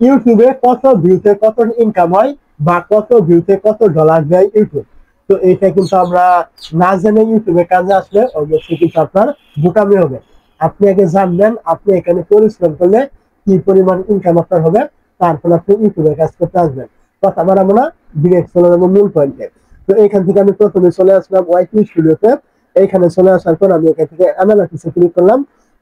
ইউটিউবে কত ভিউতে কত ইনকাম হয় বা কত ভিউতে কত ডলার দেয় ইউটিউব। তো এইটা কিন্তু আমরা না জেনে ইউটিউবে কাজে আসলে অবশ্যই কিন্তু আপনার বোকামি হবে। আপনি আগে জানবেন আপনি এখানে পরিশ্রম করলে কি পরিমাণ ইনকাম আপনার হবে, তারপর আপনি ইউটিউবে কাজ করতে আসবেন। কথা বাড়াবো না, ডিরেক্ট চলে যাবো মূল পয়েন্টে। তো এইখান থেকে আমি প্রথমে চলে আসলাম ওয়াইটি স্টুডিওতে। এইখানে চলে আসার পর আমি এখান থেকে অ্যানালাইসিসে ক্লিক করলাম।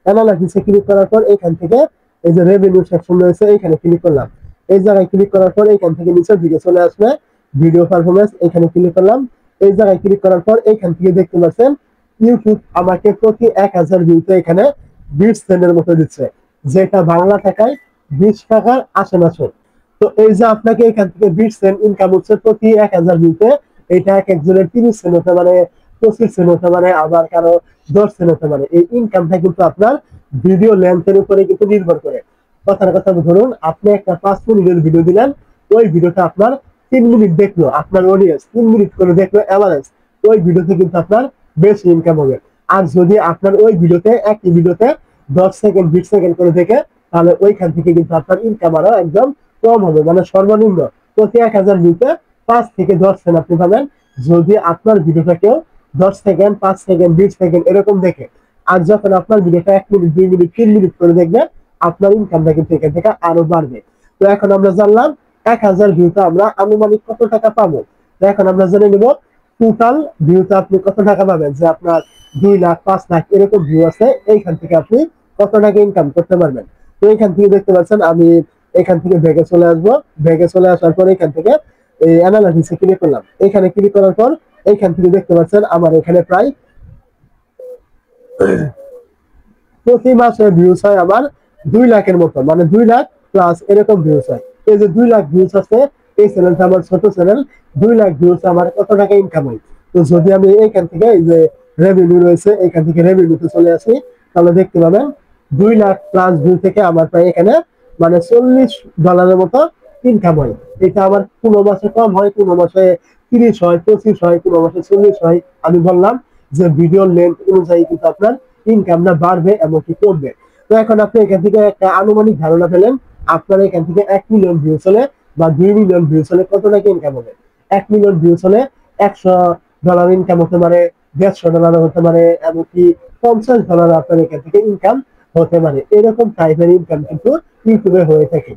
অ্যানালাইসিসে ক্লিক করার পর এখান থেকে এই যে রেভিনিউ সেকশন রয়েছে এইখানে ক্লিক করলাম। এই জায়গায় ক্লিক করার পর এইখান থেকে নিচের দিকে চলে আসবে ভিডিও পারফরমেন্স, এখানে ক্লিক করলাম। এই জায়গায় ক্লিক করার পর এইখান থেকে দেখতে পাচ্ছেন ইউটিউব আমাকে প্রতি 1000 ভিউতে এখানে 20 সেন্টের মতো দিচ্ছে, যেটা বাংলা টাকায় 20 টাকার আশেপাশে। তো এই যে আপনাকে এখান থেকে 20 সেন্ট ইনকাম হচ্ছে প্রতি 1000 ভিউতে, এটা এক একজনের 30 সেন্ট হতে পারে, 25 সেন্ট হতে পারে, আবার কারো 10 সেন্ট হতে পারে। এই ইনকামটা কিন্তু আপনার ভিডিও লেন্থের উপরে কিন্তু নির্ভর করে। কথার কথা ধরুন আপনি একটা 5 মিনিটের ভিডিও দিলেন, ওই ভিডিওটা আপনার 3 মিনিট দেখলো আপনার অডিয়েন্স, 3 মিনিট করে দেখলো এভারেজ, ওই ভিডিওতে কিন্তু আপনার বেশি ইনকাম হবে। আর যদি আপনার ওই ভিডিওতে একই ভিডিওতে 10 সেকেন্ড 20 সেকেন্ড করে দেখে, তাহলে ওইখান থেকে কিন্তু আপনার ইনকাম আরো একদম কম হবে। মানে সর্বনিম্ন প্রতি 1000 ভিউতে 5 থেকে 10 সেন্ট আপনি পাবেন, যদি আপনার ভিডিওটা কেউ 10 সেকেন্ড 5 সেকেন্ড 20 সেকেন্ড এরকম দেখে। আর যখন আপনার ভিডিওটা 1 মিনিট 2 মিনিট 3 মিনিট করে দেখবে, আপনার ইনকামটা কিন্তু এখান থেকে আরো বাড়বে। তো এখন আমরা জানলাম 1000 ভিউতে আমরা আনুমানিক কত টাকা পাবো। তো এখন আমরা জেনে নিব টোটাল ভিউতে আপনি কত টাকা পাবেন। যে আপনার 2 লাখ 5 লাখ এরকম ভিউ আছে, এইখান থেকে আপনি কত টাকা ইনকাম করতে পারবেন। তো এইখান থেকে দেখতে পাচ্ছেন আমি এখান থেকে ব্যাগে চলে আসবো। ব্যাগে চলে আসার পর এখান থেকে এই অ্যানালাইসিসে ক্লিক করলাম। এখানে ক্লিক করার পর এইখান থেকে দেখতে পাচ্ছেন আমার এখানে প্রায় প্রতি মাসে ভিউজ হয় আমার 2 লাখের মতো, মানে 2 লাখ প্লাস এরকম ভিউজ হয়। এই যে 2 লাখ ভিউজ আছে, এই চ্যানেলটা আমার ছোট চ্যানেল, 2 লাখ ভিউজ আমার কত টাকা ইনকাম হয়। তো যদি আমি এইখান থেকে এই যে রেভিনিউ রয়েছে এখান থেকে রেভিনিউতে চলে আসি, তাহলে দেখতে পাবেন 2 লাখ প্লাস ভিউ থেকে আমার প্রায় এখানে মানে $40 মতো ইনকাম হয়। এটা আমার কোনো মাসে কম হয়, কোনো মাসে 30 হয়, 25 হয়, কোনো মাসে 40 হয়। আমি বললাম যে ভিডিও লেন্থ অনুযায়ী কিন্তু আপনার ইনকামটা বাড়বে এবং কি কমবে। তো এখন আপনি এখান থেকে একটা আনুমানিক ধারণা পেলেন আপনার এখান থেকে 1 মিলিয়ন ভিউজ হলে বা 2 মিলিয়ন ভিউজ হলে কত টাকা ইনকাম হবে। 1 মিলিয়ন ভিউজ হলে $100 ইনকাম হতে পারে, $150 হতে পারে, এমনকি $50 আপনার এখান থেকে ইনকাম হতে পারে। এরকম টাইপের ইনকাম কিন্তু ইউটিউবে হয়ে থাকে।